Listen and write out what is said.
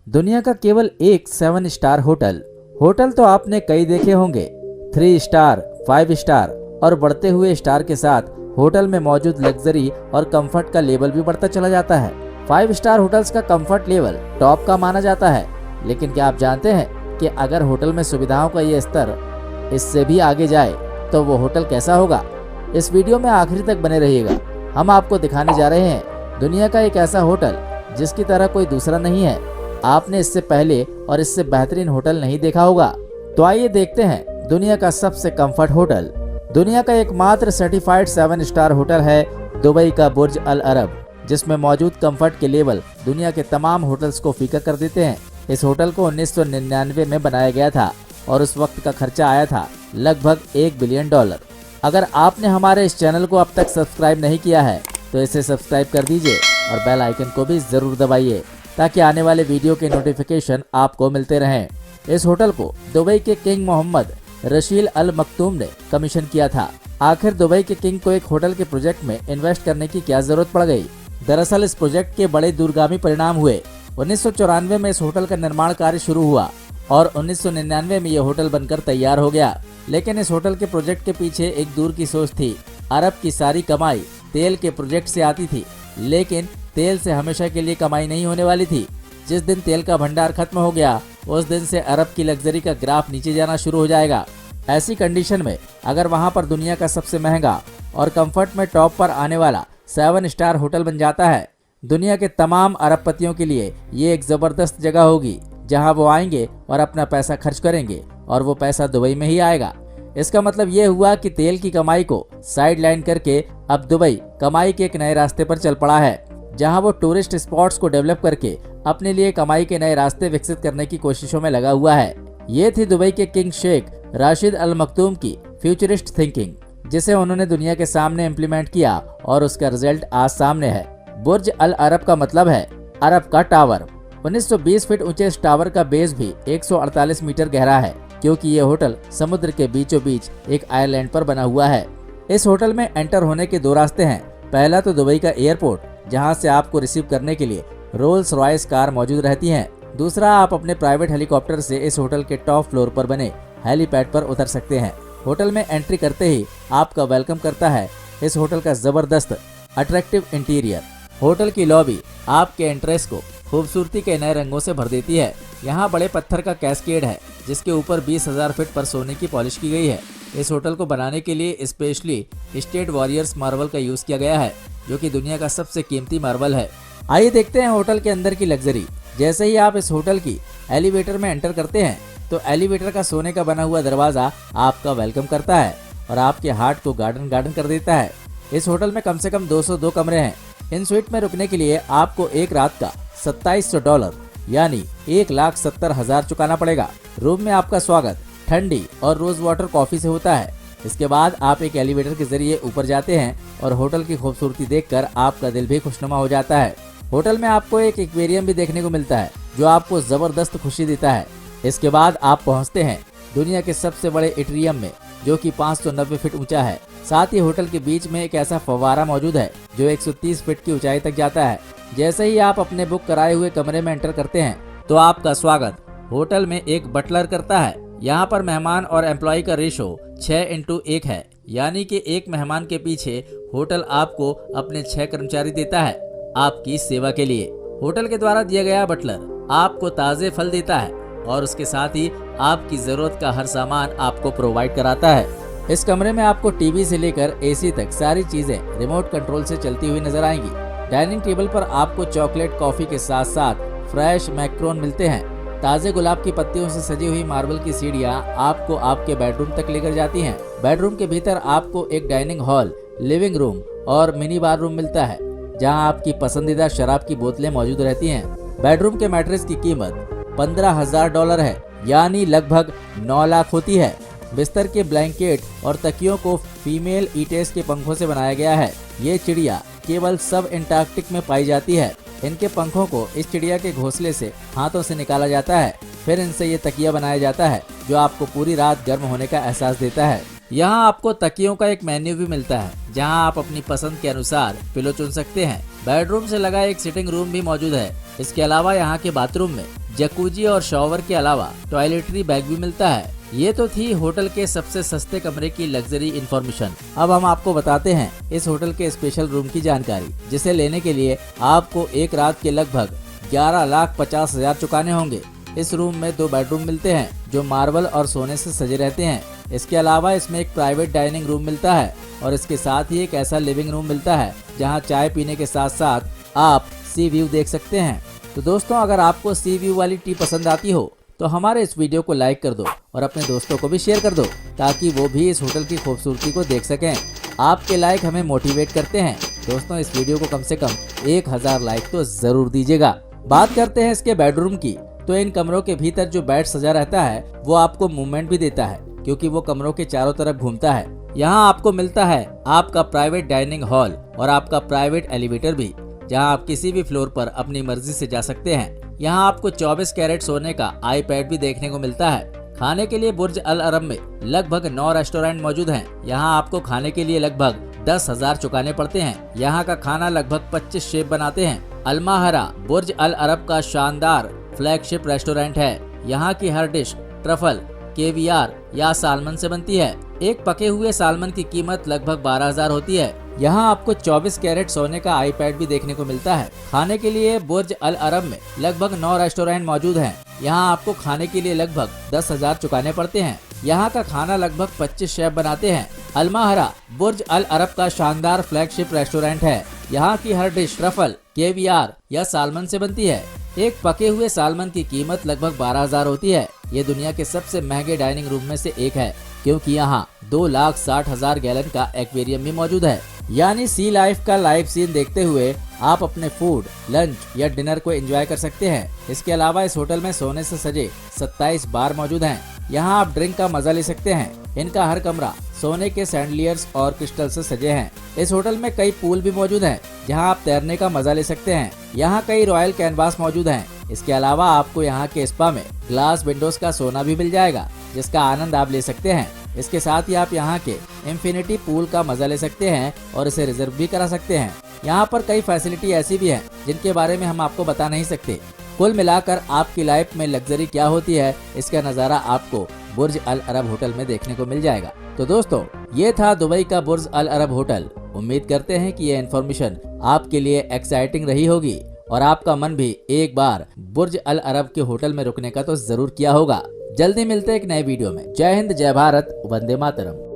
दुनिया का केवल एक 7 स्टार होटल। होटल तो आपने कई देखे होंगे, 3 स्टार, 5 स्टार और बढ़ते हुए स्टार के साथ होटल में मौजूद लग्जरी और कंफर्ट का लेवल भी बढ़ता चला जाता है। 5 स्टार होटल्स का कंफर्ट लेवल टॉप का माना जाता है, लेकिन क्या आप जानते हैं कि अगर होटल में सुविधाओं का ये स्तर इससे भी आगे जाए तो वो होटल कैसा होगा? इस वीडियो में आखिरी तक बने रहिएगा। हम आपको दिखाने जा रहे हैं दुनिया का एक ऐसा होटल जिसकी तरह कोई दूसरा नहीं है। आपने इससे पहले और इससे बेहतरीन होटल नहीं देखा होगा। तो आइए देखते हैं दुनिया का सबसे कंफर्ट होटल। दुनिया का एकमात्र सर्टिफाइड 7 स्टार होटल है दुबई का बुर्ज अल अरब, जिसमें मौजूद कंफर्ट के लेवल दुनिया के तमाम होटल्स को फीका कर देते हैं। इस होटल को 1999 में बनाया गया था और उस वक्त का खर्चा आया था लगभग $1 बिलियन। अगर आपने हमारे इस चैनल को अब तक सब्सक्राइब नहीं किया है तो इसे सब्सक्राइब कर दीजिए और बेल आइकन को भी जरूर दबाइए ताकि आने वाले वीडियो के नोटिफिकेशन आपको मिलते रहें। इस होटल को दुबई के किंग मोहम्मद रशील अल मखतूम ने कमीशन किया था। आखिर दुबई के किंग को एक होटल के प्रोजेक्ट में इन्वेस्ट करने की क्या जरूरत पड़ गई? दरअसल इस प्रोजेक्ट के बड़े दूरगामी परिणाम हुए। 1994 में इस होटल का निर्माण कार्य शुरू हुआ और 1999 में यह होटल बनकर तैयार हो गया। लेकिन इस होटल के प्रोजेक्ट के पीछे एक दूर की सोच थी। अरब की सारी कमाई तेल के प्रोजेक्ट से आती थी, लेकिन तेल से हमेशा के लिए कमाई नहीं होने वाली थी। जिस दिन तेल का भंडार खत्म हो गया उस दिन से अरब की लग्जरी का ग्राफ नीचे जाना शुरू हो जाएगा। ऐसी कंडीशन में अगर वहां पर दुनिया का सबसे महंगा और कंफर्ट में टॉप पर आने वाला 7 स्टार होटल बन जाता है, दुनिया के तमाम अरबपतियों के लिए ये एक जबरदस्त जगह होगी जहां वो आएंगे और अपना पैसा खर्च करेंगे और वो पैसा दुबई में ही आएगा। इसका मतलब ये हुआ कि तेल की कमाई को साइड लाइन करके अब दुबई कमाई के एक नए रास्ते पर चल पड़ा है, जहां वो टूरिस्ट स्पॉट्स को डेवलप करके अपने लिए कमाई के नए रास्ते विकसित करने की कोशिशों में लगा हुआ है। ये थी दुबई के किंग शेख राशिद अल मखतूम की फ्यूचरिस्ट थिंकिंग, जिसे उन्होंने दुनिया के सामने इम्प्लीमेंट किया और उसका रिजल्ट आज सामने है। बुर्ज अल अरब का मतलब है अरब का टावर। 1920 फीट ऊंचे इस टावर का बेस भी 148 मीटर गहरा है, क्योंकि ये होटल समुद्र के बीचों बीच एक आइलैंड पर बना हुआ है। इस होटल में एंटर होने के 2 रास्ते हैं। पहला तो दुबई का एयरपोर्ट, जहां से आपको रिसीव करने के लिए रोल्स रॉयस कार मौजूद रहती हैं। दूसरा, आप अपने प्राइवेट हेलीकॉप्टर से इस होटल के टॉप फ्लोर पर बने हेलीपैड पर उतर सकते हैं। होटल में एंट्री करते ही आपका वेलकम करता है इस होटल का जबरदस्त अट्रैक्टिव इंटीरियर। होटल की लॉबी आपके एंट्रेंस को खूबसूरती के नए रंगों से भर देती है। यहाँ बड़े पत्थर का कैस्केड है जिसके ऊपर 20,000 फीट पर सोने की पॉलिश की गई है। इस होटल को बनाने के लिए स्पेशली स्टेट वॉरियर्स मार्बल का यूज किया गया है, जो कि दुनिया का सबसे कीमती मार्बल है। आइए देखते हैं होटल के अंदर की लग्जरी। जैसे ही आप इस होटल की एलिवेटर में एंटर करते हैं तो एलिवेटर का सोने का बना हुआ दरवाजा आपका वेलकम करता है और आपके हार्ट को गार्डन गार्डन कर देता है। इस होटल में कम से कम 202 कमरे हैं। इन स्वीट में रुकने के लिए आपको एक रात का $2700 यानी 1,70,000 चुकाना पड़ेगा। रूम में आपका स्वागत ठंडी और रोज वाटर कॉफी से होता है। इसके बाद आप एक एलिवेटर के जरिए ऊपर जाते हैं और होटल की खूबसूरती देखकर आपका दिल भी खुशनुमा हो जाता है। होटल में आपको एक एक्वेरियम भी देखने को मिलता है जो आपको जबरदस्त खुशी देता है। इसके बाद आप पहुंचते हैं दुनिया के सबसे बड़े एट्रियम में, जो कि 590 फीट ऊंचा है। साथ ही होटल के बीच में एक ऐसा फव्वारा मौजूद है जो 130 फीट की ऊंचाई तक जाता है। जैसे ही आप अपने बुक कराए हुए कमरे में एंटर करते हैं तो आपका स्वागत होटल में एक बटलर करता है। यहाँ पर मेहमान और एम्प्लॉय का रेशो 6:1 है, यानी कि एक मेहमान के पीछे होटल आपको अपने 6 कर्मचारी देता है आपकी सेवा के लिए। होटल के द्वारा दिया गया बटलर आपको ताज़े फल देता है और उसके साथ ही आपकी जरूरत का हर सामान आपको प्रोवाइड कराता है। इस कमरे में आपको टीवी से लेकर एसी तक सारी चीजें रिमोट कंट्रोल से चलती हुई नजर आएंगी। डाइनिंग टेबल पर आपको चॉकलेट कॉफी के साथ साथ फ्रेश मैक्रोन मिलते हैं। ताजे गुलाब की पत्तियों से सजी हुई मार्बल की सीढ़ियाँ आपको आपके बेडरूम तक लेकर जाती हैं। बेडरूम के भीतर आपको एक डाइनिंग हॉल, लिविंग रूम और मिनी बार रूम मिलता है, जहां आपकी पसंदीदा शराब की बोतलें मौजूद रहती हैं। बेडरूम के मैट्रेस की कीमत $15,000 है, यानी लगभग 9 लाख होती है। बिस्तर के ब्लैंकेट और तकियों को फीमेल ईटेस के पंखों से बनाया गया है। ये चिड़िया केवल सब एंटार्कटिक में पाई जाती है। इनके पंखों को इस चिड़िया के घोंसले से हाथों से निकाला जाता है, फिर इनसे ये तकिया बनाया जाता है जो आपको पूरी रात गर्म होने का एहसास देता है। यहाँ आपको तकियों का एक मेन्यू भी मिलता है जहाँ आप अपनी पसंद के अनुसार पिलो चुन सकते हैं। बेडरूम से लगा एक सिटिंग रूम भी मौजूद है। इसके अलावा यहाँ के बाथरूम में जकूजी और शॉवर के अलावा टॉयलेटरी बैग भी मिलता है। ये तो थी होटल के सबसे सस्ते कमरे की लग्जरी इन्फॉर्मेशन। अब हम आपको बताते हैं इस होटल के स्पेशल रूम की जानकारी, जिसे लेने के लिए आपको एक रात के लगभग 11,50,000 चुकाने होंगे। इस रूम में 2 बेडरूम मिलते हैं जो मार्बल और सोने से सजे रहते हैं। इसके अलावा इसमें एक प्राइवेट डाइनिंग रूम मिलता है और इसके साथ ही एक ऐसा लिविंग रूम मिलता है जहां चाय पीने के साथ साथ आप सी व्यू देख सकते हैं। तो दोस्तों, अगर आपको सी व्यू वाली टी पसंद आती हो तो हमारे इस वीडियो को लाइक कर दो और अपने दोस्तों को भी शेयर कर दो ताकि वो भी इस होटल की खूबसूरती को देख सकें। आपके लाइक हमें मोटिवेट करते हैं। दोस्तों, इस वीडियो को कम से कम 1000 लाइक तो जरूर दीजिएगा। बात करते हैं इसके बेडरूम की, तो इन कमरों के भीतर जो बेड सजा रहता है वो आपको मूवमेंट भी देता है क्योंकि वो कमरों के चारों तरफ घूमता है। यहाँ आपको मिलता है आपका प्राइवेट डाइनिंग हॉल और आपका प्राइवेट एलिवेटर भी, जहाँ आप किसी भी फ्लोर पर अपनी मर्जी से जा सकते हैं। यहाँ आपको 24 कैरेट सोने का आईपैड भी देखने को मिलता है। खाने के लिए बुर्ज अल अरब में लगभग 9 रेस्टोरेंट मौजूद हैं। यहाँ आपको खाने के लिए लगभग 10,000 चुकाने पड़ते हैं। यहाँ का खाना लगभग 25 शेफ बनाते हैं। अल्माहरा बुर्ज अल अरब का शानदार फ्लैगशिप रेस्टोरेंट है। यहाँ की हर डिश ट्रफल, केवियार या सालमन से बनती है। एक पके हुए सालमन की कीमत लगभग 12,000 होती है। यहाँ आपको 24 कैरेट सोने का आईपैड भी देखने को मिलता है। खाने के लिए बुर्ज अल अरब में लगभग 9 रेस्टोरेंट मौजूद हैं। यहाँ आपको खाने के लिए लगभग 10,000 चुकाने पड़ते हैं। यहाँ का खाना लगभग 25 शेफ बनाते हैं। अल्माहरा बुर्ज अल अरब का शानदार फ्लैगशिप रेस्टोरेंट है। यहाँ की हर डिश ट्रफल, केवियार या सालमन से बनती है। एक पके हुए सालमन की कीमत लगभग 12,000 होती है। ये दुनिया के सबसे महंगे डाइनिंग रूम में से एक है क्योंकि यहाँ 2,60,000 गैलन का एक्वेरियम भी मौजूद है। यानी सी लाइफ का लाइव सीन देखते हुए आप अपने फूड, लंच या डिनर को एंजॉय कर सकते हैं। इसके अलावा इस होटल में सोने से सजे 27 बार मौजूद हैं। यहाँ आप ड्रिंक का मजा ले सकते हैं। इनका हर कमरा सोने के सैंडलियर्स और क्रिस्टल से सजे हैं। इस होटल में कई पूल भी मौजूद हैं जहाँ आप तैरने का मजा ले सकते हैं। यहाँ कई रॉयल कैनवास मौजूद हैं। इसके अलावा आपको यहाँ के स्पा में ग्लास विंडोज का सोना भी मिल जाएगा जिसका आनंद आप ले सकते हैं। इसके साथ ही आप यहाँ के इंफिनिटी पूल का मजा ले सकते हैं और इसे रिजर्व भी करा सकते हैं। यहाँ पर कई फैसिलिटी ऐसी भी हैं जिनके बारे में हम आपको बता नहीं सकते। कुल मिलाकर आपकी लाइफ में लग्जरी क्या होती है, इसका नज़ारा आपको बुर्ज अल अरब होटल में देखने को मिल जाएगा। तो दोस्तों, ये था दुबई का बुर्ज अल अरब होटल। उम्मीद करते हैं कि ये इन्फॉर्मेशन आपके लिए एक्साइटिंग रही होगी और आपका मन भी एक बार बुर्ज अल अरब के होटल में रुकने का तो जरूर किया होगा। जल्दी मिलते हैं एक नए वीडियो में। जय हिंद, जय भारत, वंदे मातरम।